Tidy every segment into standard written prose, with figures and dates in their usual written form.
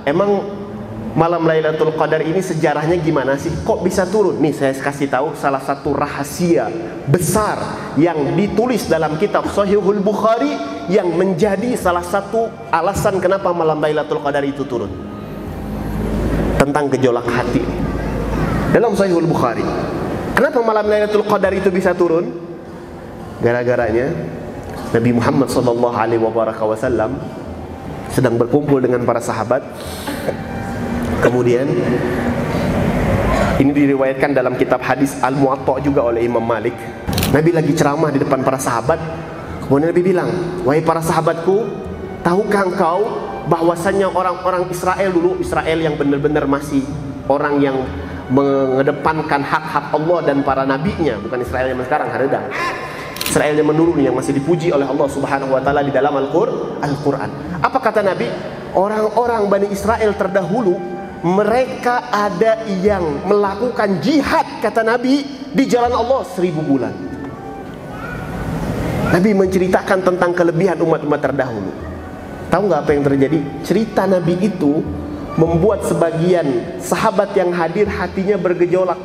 emang malam Lailatul Qadar ini sejarahnya gimana sih? Kok bisa turun? Nih saya kasih tahu salah satu rahasia besar yang ditulis dalam kitab Sahihul Bukhari yang menjadi salah satu alasan kenapa malam Lailatul Qadar itu turun. Tentang gejolak hati. Dalam Sahihul Bukhari. Kenapa malam Lailatul Qadar itu bisa turun? Gara-garanya Nabi Muhammad SAW sedang berkumpul dengan para sahabat. Kemudian ini diriwayatkan dalam kitab hadis Al-Muwatta juga oleh Imam Malik. Nabi lagi ceramah di depan para sahabat. Kemudian Nabi bilang, "Wahai para sahabatku, tahukah engkau bahwasannya orang-orang Israel dulu, Israel yang benar-benar masih orang yang mengedepankan hak-hak Allah dan para nabinya, bukan Israel yang sekarang haredang. Israel yang menurun yang masih dipuji oleh Allah Subhanahu wa taala di dalam Al-Qur'an. Apa kata Nabi? Orang-orang Bani Israel terdahulu mereka ada yang melakukan jihad, kata Nabi, di jalan Allah 1000 bulan. Nabi menceritakan tentang kelebihan umat-umat terdahulu. Tahu nggak apa yang terjadi? Cerita Nabi itu membuat sebagian sahabat yang hadir hatinya bergejolak.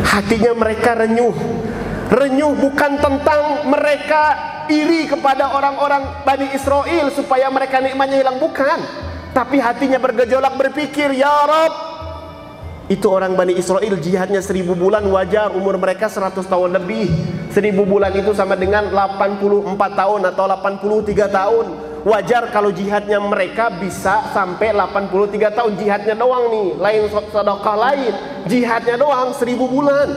Hatinya mereka renyuh. Renyuh bukan tentang mereka iri kepada orang-orang Bani Israel supaya mereka nikmatnya hilang, bukan. Tapi hatinya bergejolak berpikir, ya Rabb, itu orang Bani Israel jihadnya 1000 bulan, wajar umur mereka 100 tahun lebih. 1000 bulan itu sama dengan 84 tahun atau 83 tahun. Wajar kalau jihadnya mereka bisa sampai 83 tahun. Jihadnya doang nih, lain sedekah lain. Jihadnya doang 1000 bulan.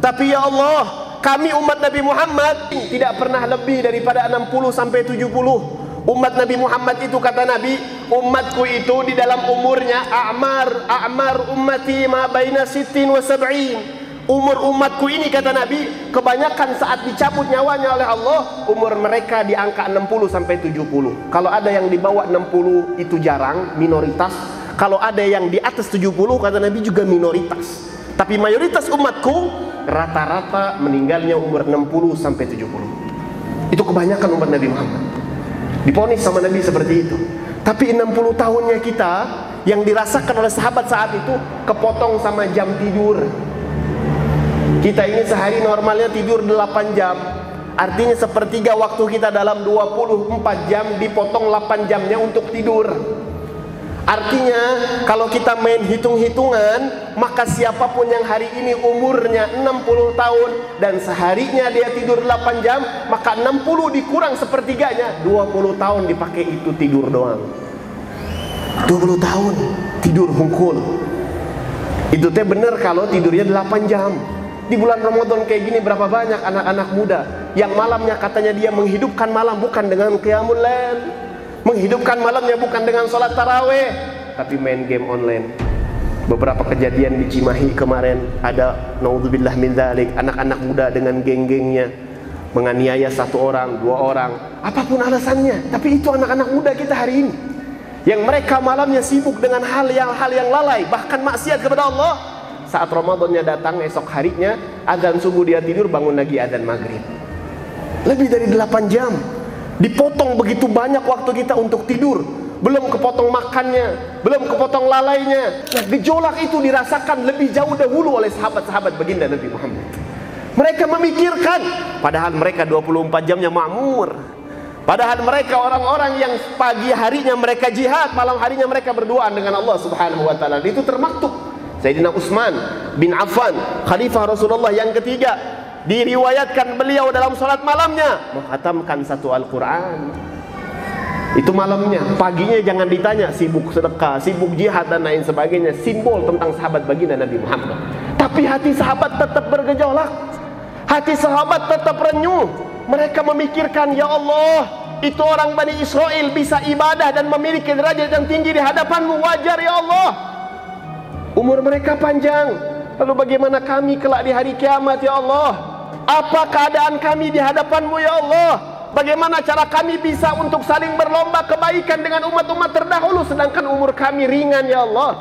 Tapi ya Allah, kami umat Nabi Muhammad tidak pernah lebih daripada 60 sampai 70. Umat Nabi Muhammad itu, kata Nabi, umatku itu di dalam umurnya a'mar ummati ma baina sittin wa sab'in. Umur umatku ini, kata Nabi, kebanyakan saat dicabut nyawanya oleh Allah, umur mereka di angka 60 sampai 70. Kalau ada yang di bawah 60 itu jarang, minoritas. Kalau ada yang di atas 70, kata Nabi, juga minoritas. Tapi mayoritas umatku rata-rata meninggalnya umur 60 sampai 70. Itu kebanyakan umat Nabi Muhammad. Diponis sama Nabi seperti itu. Tapi 60 tahunnya kita yang dirasakan oleh sahabat saat itu kepotong sama jam tidur. Kita ini sehari normalnya tidur 8 jam. Artinya sepertiga waktu kita dalam 24 jam dipotong 8 jamnya untuk tidur. Artinya kalau kita main hitung-hitungan, maka siapapun yang hari ini umurnya 60 tahun dan seharinya dia tidur 8 jam, maka 60 dikurang sepertiganya, 20 tahun dipakai itu tidur doang. 20 tahun tidur hungkul. Itu teh bener kalau tidurnya 8 jam. Di bulan Ramadan kayak gini berapa banyak anak-anak muda yang malamnya katanya dia menghidupkan malam bukan dengan qiyamul lail, menghidupkan malamnya bukan dengan sholat taraweh, tapi main game online. Beberapa kejadian di Cimahi kemarin ada, naudzubillah min dzalik, anak-anak muda dengan geng-gengnya menganiaya 1 orang, 2 orang, apapun alasannya. Tapi itu anak-anak muda kita hari ini yang mereka malamnya sibuk dengan hal yang lalai, bahkan maksiat kepada Allah. Saat Ramadannya datang, esok harinya azan subuh dia tidur, bangun lagi azan maghrib. Lebih dari 8 jam dipotong begitu banyak waktu kita untuk tidur. Belum kepotong makannya, belum kepotong lalainya. Nah, gejolak itu dirasakan lebih jauh dahulu oleh sahabat-sahabat baginda Nabi Muhammad. Mereka memikirkan, padahal mereka 24 jamnya makmur. Padahal mereka orang-orang yang pagi harinya mereka jihad, malam harinya mereka berduaan dengan Allah Subhanahu wa taala. Itu termaktub. Sayyidina Utsman bin Affan, khalifah Rasulullah yang ketiga, diriwayatkan beliau dalam salat malamnya menghatamkan 1 Al-Quran. Itu malamnya. Paginya jangan ditanya, sibuk sedekah, sibuk jihad dan lain sebagainya, simbol tentang sahabat baginda Nabi Muhammad. Tapi hati sahabat tetap bergejolak, hati sahabat tetap renyuh. Mereka memikirkan, ya Allah, itu orang Bani Israel bisa ibadah dan memiliki derajat yang tinggi di hadapanmu, wajar ya Allah. Umur mereka panjang. Lalu bagaimana kami kelak di hari kiamat ya Allah? Apa keadaan kami di hadapanmu ya Allah? Bagaimana cara kami bisa untuk saling berlomba kebaikan dengan umat-umat terdahulu sedangkan umur kami ringan ya Allah?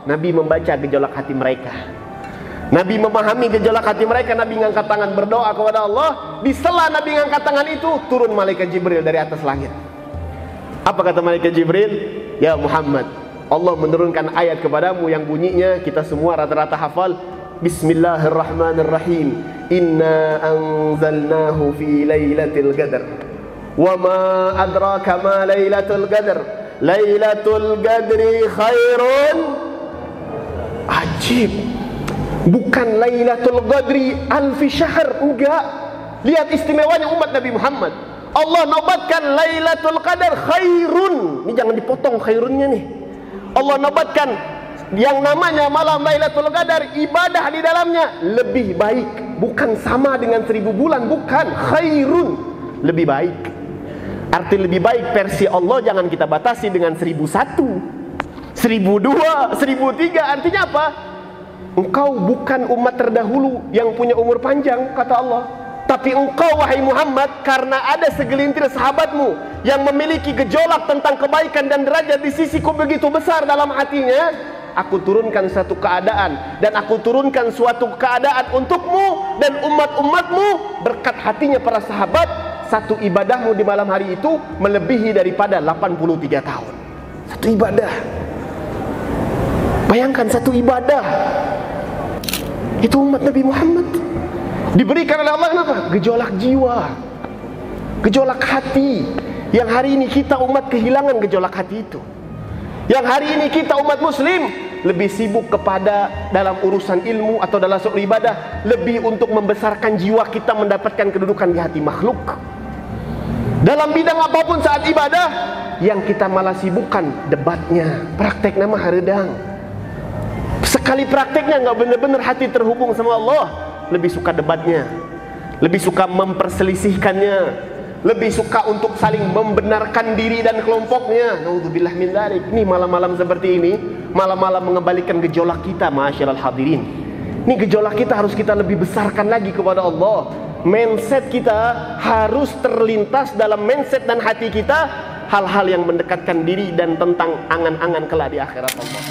Nabi membaca gejolak hati mereka. Nabi memahami gejolak hati mereka. Nabi ngangkat tangan berdoa kepada Allah. Di sela Nabi ngangkat tangan itu, turun malaikat Jibril dari atas langit. Apa kata malaikat Jibril? Ya Muhammad, Allah menurunkan ayat kepadamu yang bunyinya kita semua rata-rata hafal. Bismillahirrahmanirrahim. Inna anzalnahu fi lailatul qadar. Wa ma adraka ma lailatul qadar. Lailatul qadri khairun. Ajib. Bukan Lailatul Qadri alfi syahr, enggak. Lihat istimewanya umat Nabi Muhammad. Allah nobatkan Lailatul Qadar khairun. Ini jangan dipotong khairunnya nih. Allah nobatkan yang namanya malam Lailatul Qadar, ibadah di dalamnya lebih baik. Bukan sama dengan 1000 bulan, bukan. Khairun, lebih baik. Arti lebih baik versi Allah jangan kita batasi dengan 1001, 1002, 1003. Artinya apa? Engkau bukan umat terdahulu yang punya umur panjang, kata Allah. Tapi engkau wahai Muhammad, karena ada segelintir sahabatmu yang memiliki gejolak tentang kebaikan dan derajat di sisiku begitu besar dalam hatinya, aku turunkan satu keadaan, dan aku turunkan suatu keadaan untukmu dan umat-umatmu. Berkat hatinya para sahabat, satu ibadahmu di malam hari itu melebihi daripada 83 tahun. Satu ibadah. Bayangkan satu ibadah. Itu umat Nabi Muhammad diberikan oleh Allah kenapa? Gejolak jiwa, gejolak hati. Yang hari ini kita umat kehilangan gejolak hati itu. Yang hari ini kita umat muslim lebih sibuk kepada dalam urusan ilmu atau dalam suatu ibadah, lebih untuk membesarkan jiwa kita mendapatkan kedudukan di hati makhluk. Dalam bidang apapun saat ibadah, yang kita malah sibukkan debatnya, praktek nama haredang. Sekali prakteknya nggak benar-benar hati terhubung sama Allah, lebih suka debatnya, lebih suka memperselisihkannya, lebih suka untuk saling membenarkan diri dan kelompoknya. Naudzubillah min dzalik. Ini malam-malam seperti ini, malam-malam mengembalikan gejolak kita, ma'asyiral hadirin. Ini gejolak kita harus kita lebih besarkan lagi kepada Allah. Mindset kita harus terlintas dalam mindset dan hati kita hal-hal yang mendekatkan diri dan tentang angan-angan kelak di akhirat Allah.